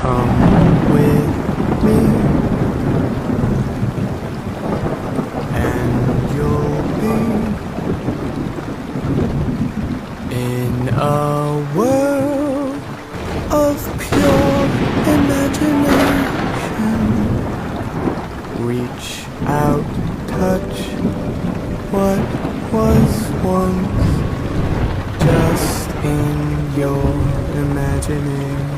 Come with me, and you'll be in a world of pure imagination. Reach out, touch what was once just in your imagination.